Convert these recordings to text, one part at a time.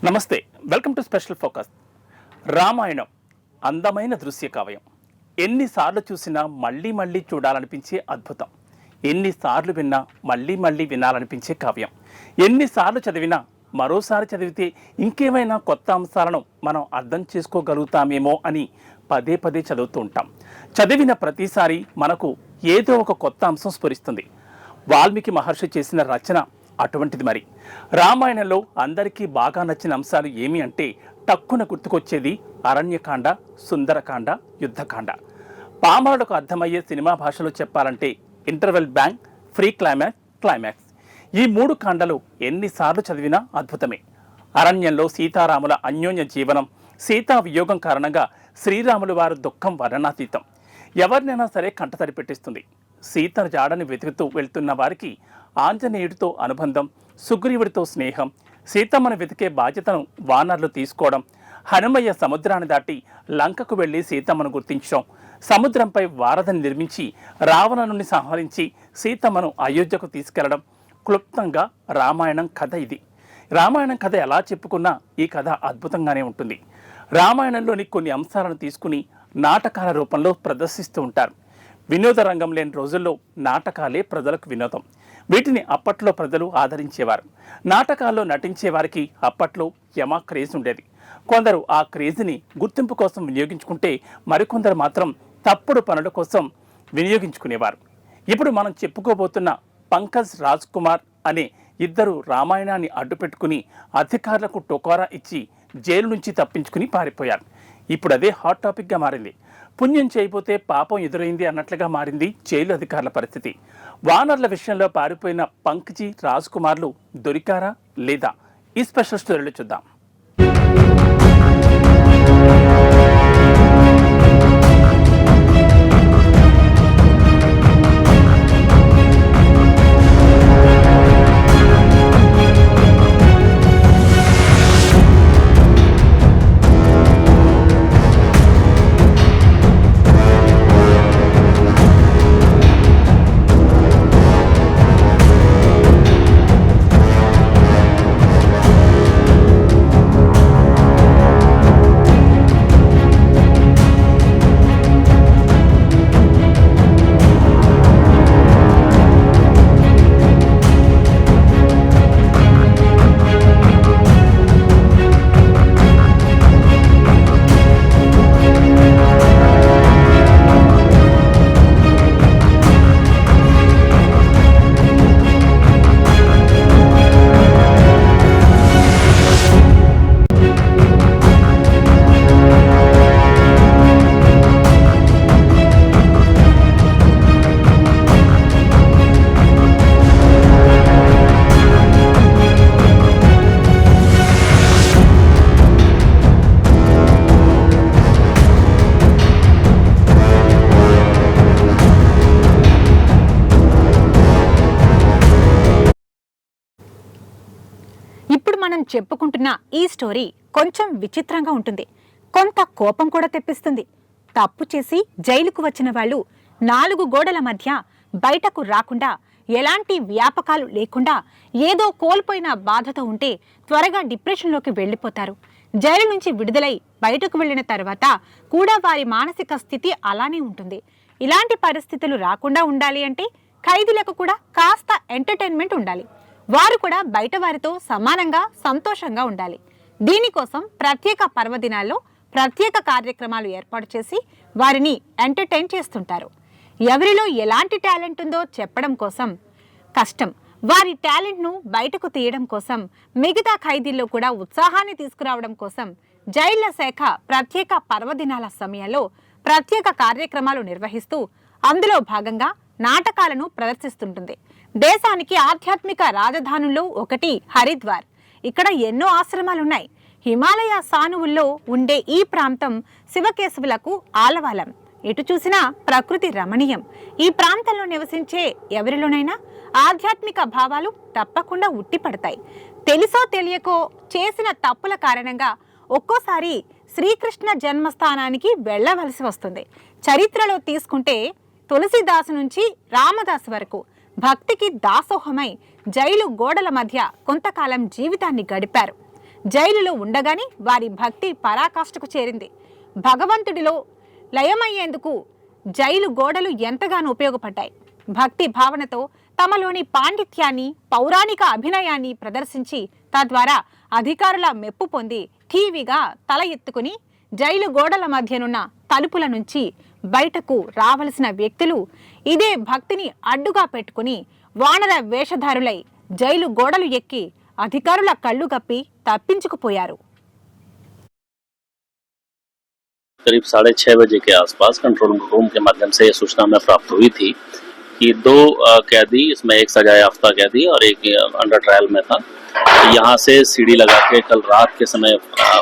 నమస్తే, welcome to special focus. Ramayanam అందమైన దృశ్య కావ్యం. ఎన్నిసార్లు చూసినా మళ్ళీ మళ్ళీ చూడాలనిపించే అద్భుతం. ఎన్నిసార్లు విన్నా మళ్ళీ మళ్ళీ వినాలనిపించే కావ్యం. ఎన్నిసార్లు చదివినా మరోసారి చదివితే ఇంకేమైనా కొత్త అంశాలను మనం అర్థం చేసుకోగలుగుతామేమో అని పదే పదే చదువుతూ ఉంటాం. చదివిన ప్రతిసారి మనకు ఏదో ఒక కొత్త అంశం స్ఫురిస్తుంది. వాల్మీకి మహర్షి చేసిన రచన అటువంటిది. మరి రామాయణంలో అందరికీ బాగా నచ్చిన అంశాలు ఏమి అంటే టక్కున గుర్తుకొచ్చేది అరణ్యకాండ, సుందరకాండ, యుద్ధకాండ. పామరులకు అర్థమయ్యే సినిమా భాషలో చెప్పాలంటే ఇంటర్వెల్ బ్యాంక్, ఫ్రీ క్లైమాక్స్. ఈ మూడు కాండలు ఎన్నిసార్లు చదివినా అద్భుతమే. అరణ్యంలో సీతారాముల అన్యోన్య జీవనం, సీతా వియోగం కారణంగా శ్రీరాములు వారి దుఃఖం వర్ణనాతీతం. ఎవరినైనా సరే కంటతడి పెట్టిస్తుంది. సీతను జాడని వెతుకుతూ వెళ్తున్న వారికి ఆంజనేయుడితో అనుబంధం, సుగ్రీవుడితో స్నేహం, సీతమ్మను వెతికే బాధ్యతను వానర్లు తీసుకోవడం, హనుమయ్య సముద్రాన్ని దాటి లంకకు వెళ్లి సీతమ్మను గుర్తించడం, సముద్రంపై వారధిని నిర్మించి రావణుని సంహరించి సీతమ్మను అయోధ్యకు తీసుకెళ్లడం. క్లుప్తంగా రామాయణం కథ ఇది. రామాయణం కథ ఎలా చెప్పుకున్నా ఈ కథ అద్భుతంగానే ఉంటుంది. రామాయణంలోని కొన్ని అంశాలను తీసుకుని నాటకాల రూపంలో ప్రదర్శిస్తూ ఉంటారు. వినోద రంగం లేని రోజుల్లో నాటకాలే ప్రజలకు వినోదం. వీటిని అప్పట్లో ప్రజలు ఆదరించేవారు. నాటకాల్లో నటించే వారికి అప్పట్లో యమ క్రేజ్ ఉండేది. కొందరు ఆ క్రేజ్ని గుర్తింపు కోసం వినియోగించుకుంటే మరికొందరు మాత్రం తప్పుడు పనుల కోసం వినియోగించుకునేవారు. ఇప్పుడు మనం చెప్పుకోబోతున్న పంకజ్ రాజ్ కుమార్ అనే ఇద్దరు రామాయణాన్ని అడ్డుపెట్టుకుని అధికారులకు టొకారా ఇచ్చి జైలు నుంచి తప్పించుకుని పారిపోయారు. ఇప్పుడు అదే హాట్ టాపిక్గా మారింది. పుణ్యం చేయబోతే పాపం ఎదురైంది అన్నట్లుగా మారింది జైలు అధికారుల పరిస్థితి. వానర్ల విషయంలో పారిపోయిన పంకజీ, రాజ్ కుమార్లు దొరికారా లేదా? ఈ స్పెషల్ స్టోరీలో చూద్దాం. మనం చెప్పుకుంటున్న ఈ స్టోరీ కొంచెం విచిత్రంగా ఉంటుంది. కొంత కోపం కూడా తెప్పిస్తుంది. తప్పు చేసి జైలుకు వచ్చిన వాళ్ళు 4 గోడల మధ్య బయటకు రాకుండా, ఎలాంటి వ్యాపకాలు లేకుండా ఏదో కోల్పోయిన బాధతో ఉంటే త్వరగా డిప్రెషన్లోకి వెళ్ళిపోతారు. జైలు నుంచి విడుదలై బయటకు వెళ్ళిన తర్వాత కూడా వారి మానసిక స్థితి అలానే ఉంటుంది. ఇలాంటి పరిస్థితులు రాకుండా ఉండాలి అంటే ఖైదీలకు కూడా కాస్త ఎంటర్టైన్మెంట్ ఉండాలి. వారు కూడా బయట వారితో సమానంగా సంతోషంగా ఉండాలి. దీనికోసం ప్రత్యేక పర్వదినాల్లో ప్రత్యేక కార్యక్రమాలు ఏర్పాటు చేసి వారిని ఎంటర్టైన్ చేస్తుంటారు. ఎవరిలో ఎలాంటి టాలెంట్ ఉందో చెప్పడం కోసం కష్టం. వారి టాలెంట్ను బయటకు తీయడం కోసం, మిగతా ఖైదీల్లో కూడా ఉత్సాహాన్ని తీసుకురావడం కోసం జైళ్ల శాఖ ప్రత్యేక పర్వదినాల సమయంలో ప్రత్యేక కార్యక్రమాలు నిర్వహిస్తూ అందులో భాగంగా నాటకాలను ప్రదర్శిస్తుంటుంది. దేశానికి ఆధ్యాత్మిక రాజధానుల్లో ఒకటి హరిద్వార్. ఇక్కడ ఎన్నో ఆశ్రమాలున్నాయి. హిమాలయ సానువుల్లో ఉండే ఈ ప్రాంతం శివకేశవులకు ఆలవాలం. ఎటు చూసినా ప్రకృతి రమణీయం. ఈ ప్రాంతంలో నివసించే ఎవరిలోనైనా ఆధ్యాత్మిక భావాలు తప్పకుండా ఉట్టిపడతాయి. తెలుసో తెలియకో చేసిన తప్పుల కారణంగా ఒక్కోసారి శ్రీకృష్ణ జన్మస్థానానికి వెళ్ళవలసి వస్తుంది. చరిత్రలో తీసుకుంటే తులసిదాసు నుంచి రామదాసు వరకు భక్తికి దాసోహమై జైలు గోడల మధ్య కొంతకాలం జీవితాన్ని గడిపారు. జైలులో ఉండగానే వారి భక్తి పరాకాష్ఠకు చేరింది. భగవంతుడిలో లయమయ్యేందుకు జైలు గోడలు ఎంతగానో ఉపయోగపడ్డాయి. భక్తి భావనతో తమలోని పాండిత్యాన్ని, పౌరాణిక అభినయాన్ని ప్రదర్శించి తద్వారా అధికారుల మెప్పు పొంది ఠీవిగా తల ఎత్తుకుని జైలు గోడల మధ్యనున్న తలుపుల నుంచి బయటకు రావలసిన వ్యక్తులు ఇదే భక్తిని అడ్డుగా పెట్టుకుని వానర వేషధారులై జైలు గోడలు ఎక్కి అధికారుల కళ్ళు గప్పి తప్పించుకుపోయారు. करीब 6:30 बजे के आसपास कंट्रोल रूम के माध्यम से यह सूचना हमें प्राप्त हुई थी कि 2 कैदी, इसमें एक सजा याफ्ता कैदी और एक अंडर ट्रायल में था, यहाँ से सीढ़ी लगा के कल रात के समय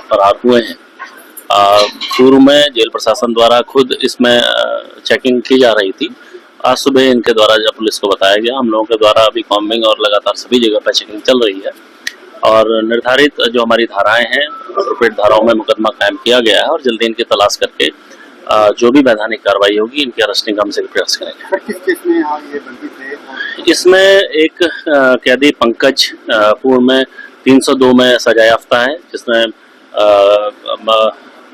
फरार हुए हैं। पूर्व में जेल प्रशासन द्वारा खुद इसमें चेकिंग की जा रही थी। आज सुबह इनके द्वारा जब पुलिस को बताया गया, हम लोगों के द्वारा अभी कॉम्बिंग और लगातार सभी जगह पर चेकिंग चल रही है और निर्धारित जो हमारी धाराएं हैं, अप्रोप्रिएट धाराओं में मुकदमा कायम किया गया है और जल्दी इनकी तलाश करके जो भी वैधानिक कार्रवाई होगी इनकी अरेस्टिंग हम से प्रयास करेंगे। किस केस में ये बंदी थे? इसमें एक कैदी पंकज पूर्व में 302 में सजा याफ्ता है, जिसमें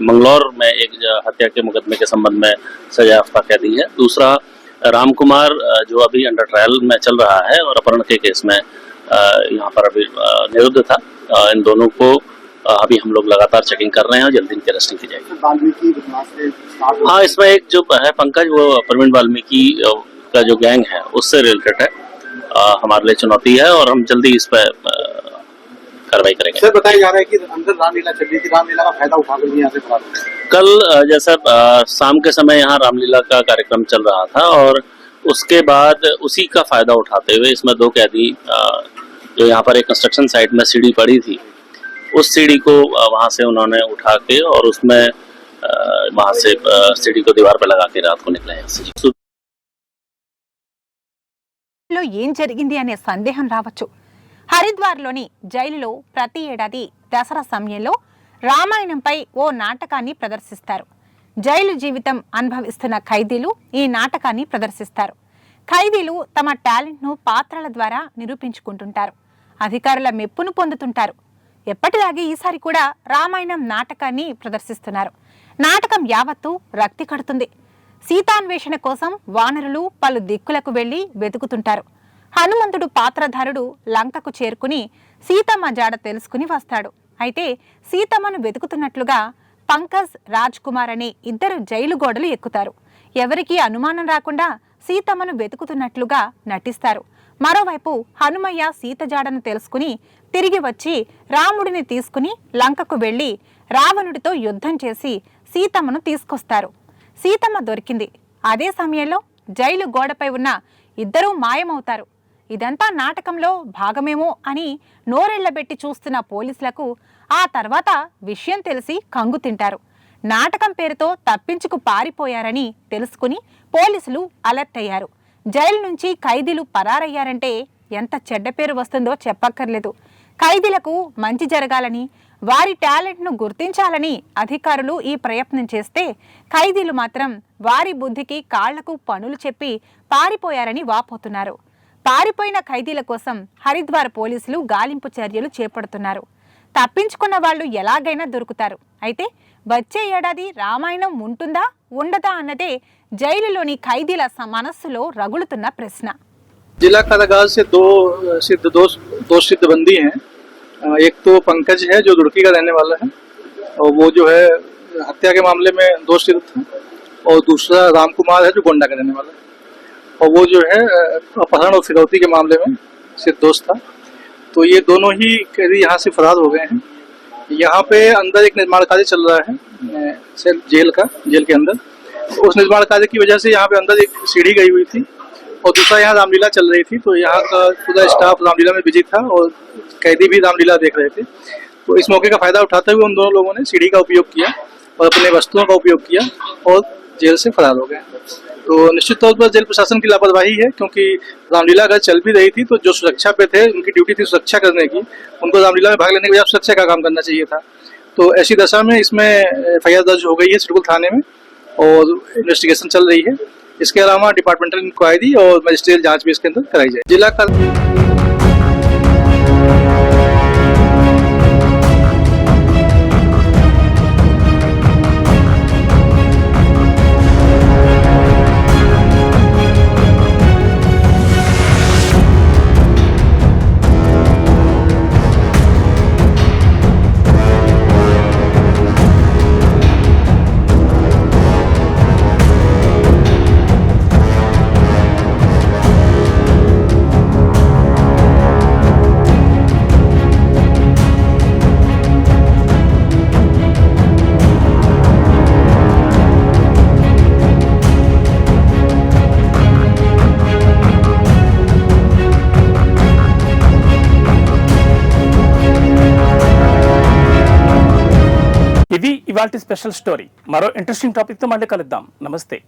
मंगलौर में एक हत्या के मुकदमे के संबंध में सजा याफ्ता कैदी है। दूसरा राम कुमार जो अभी अंडर ट्रायल में चल रहा है और अपहरण के केस में यहाँ पर अभी निरुद्ध था। इन दोनों को अभी हम लोग लगातार चेकिंग कर रहे हैं और जल्दी इनकी अरेस्टिंग की जाएगी। हाँ, इसमें एक जो है पंकज, वो प्रवीण वाल्मीकि का जो गैंग है उससे रिलेटेड है, हमारे लिए चुनौती है और हम जल्दी इस पर कार्रवाई करेंगे। सर, बताया जा रहा है कि अंदर रामलीला चल रही थी, रामलीला का फायदा उठाकर यहाँ से फरार हुए। कल जैसा शाम के समय यहाँ रामलीला का कार्यक्रम चल रहा था और उसके बाद उसी का फायदा उठाते हुए इसमें 2 कैदी, जो यहाँ पर एक कंस्ट्रक्शन साइट में सीढ़ी पड़ी थी, उस सीढ़ी को वहाँ से उन्होंने उठा के और उसमें वहाँ से सीढ़ी को दीवार पर लगा के रात को निकले यहाँ से। ఏం జరిగింది అనే సందేహం రావచ్చు. హరిద్వార్లోని జైలులో ప్రతి ఏడాది దసరా సమయంలో రామాయణంపై ఓ నాటకాన్ని ప్రదర్శిస్తారు. జైలు జీవితం అనుభవిస్తున్న ఖైదీలు ఈ నాటకాన్ని ప్రదర్శిస్తారు. ఖైదీలు తమ టాలెంట్ను పాత్రల ద్వారా నిరూపించుకుంటుంటారు, అధికారుల మెప్పును పొందుతుంటారు. ఎప్పటిలాగే ఈసారి కూడా రామాయణం నాటకాన్ని ప్రదర్శిస్తున్నారు. నాటకం యావత్తు రక్తి కడుతుంది. సీతాన్వేషణ కోసం వానరులు పలు దిక్కులకు వెళ్లి వెతుకుతుంటారు. హనుమంతుడు పాత్రధారుడు లంకకు చేరుకుని సీతమ్మ జాడ తెలుసుకుని వస్తాడు. అయితే సీతమ్మను వెతుకుతున్నట్లుగా పంకజ్, రాజ్ కుమార్ అనే 2 జైలు గోడలు ఎక్కుతారు. ఎవరికీ అనుమానం రాకుండా సీతమ్మను వెతుకుతున్నట్లుగా నటిస్తారు. మరోవైపు హనుమయ్య సీత జాడను తెలుసుకుని తిరిగి వచ్చి రాముడిని తీసుకుని లంకకు వెళ్లి రావణుడితో యుద్ధం చేసి సీతమ్మను తీసుకొస్తారు. సీతమ్మ దొరికింది. అదే సమయంలో జైలు గోడపై ఉన్న 2 మాయమవుతారు. ఇదంతా నాటకంలో భాగమేమో అని నోరెళ్లబెట్టి చూస్తున్న పోలీసులకు ఆ తర్వాత విషయం తెలిసి కంగు తింటారు. నాటకం పేరుతో తప్పించుకు పారిపోయారని తెలుసుకుని పోలీసులు అలర్ట్ అయ్యారు. జైలు నుంచి ఖైదీలు పరారయ్యారంటే ఎంత చెడ్డ పేరు వస్తుందో చెప్పక్కర్లేదు. ఖైదీలకు మంచి జరగాలని, వారి టాలెంట్ను గుర్తించాలని అధికారులు ఈ ప్రయత్నం చేస్తే ఖైదీలు మాత్రం వారి బుద్ధికి కాళ్లకు పనులు చెప్పి పారిపోయారని వాపోతున్నారు. పారిపోయిన ఖైదీల కోసం హరిద్వార్ పోలీసులు గాలింపు చర్యలు చేపడుతున్నారు. తప్పించుకున్న వాళ్ళు ఎలాగైనా దొరుకుతారు. అయితే వచ్చే ఏడాది రామాయణం ఉంటుందా ఉండదా అన్నదే జైలులోని ఖైదీల మనస్సులో రగులుతున్న ప్రశ్న. जिला कारागार से दो सिद्ध बंदी हैं। एक तो पंकज है जो रुड़की का रहने वाला है और वो जो है हत्या के मामले में दोष सिद्ध था, और दूसरा राम कुमार है जो गोंडा का रहने वाला है और वो जो है अपहरण और फिरौती के मामले में सिद्ध दोष था। तो ये दोनों ही कैदी यहाँ से फरार हो गए हैं। यहाँ पे अंदर एक निर्माण कार्य चल रहा है जेल के अंदर। उस निर्माण कार्य की वजह से यहाँ पे अंदर एक सीढ़ी गई हुई थी और दूसरा यहाँ रामलीला चल रही थी, तो यहाँ का पूरा स्टाफ रामलीला में बिजी था और कैदी भी रामलीला देख रहे थे। तो इस मौके का फायदा उठाते हुए उन दोनों लोगों ने सीढ़ी का उपयोग किया और अपने वस्तुओं का उपयोग किया और जेल से फरार हो गए। तो निश्चित तौर पर जेल प्रशासन की लापरवाही है, क्योंकि रामलीला अगर चल भी रही थी तो जो सुरक्षा पे थे, उनकी ड्यूटी थी सुरक्षा करने की, उनको रामलीला में भाग लेने के बजाय सुरक्षा का काम करना चाहिए था। तो ऐसी दशा में इसमें FIR दर्ज हो गई है सिडकुल थाने में और इन्वेस्टिगेशन चल रही है। इसके अलावा डिपार्टमेंटल इंक्वायरी और मजिस्ट्रियल जांच भी इसके अंदर कराई जाए। जिला ఇవాల్టి స్పెషల్ స్టోరీ. మరో ఇంట్రెస్టింగ్ టాపిక్తో మళ్ళీ కలుద్దాం. నమస్తే.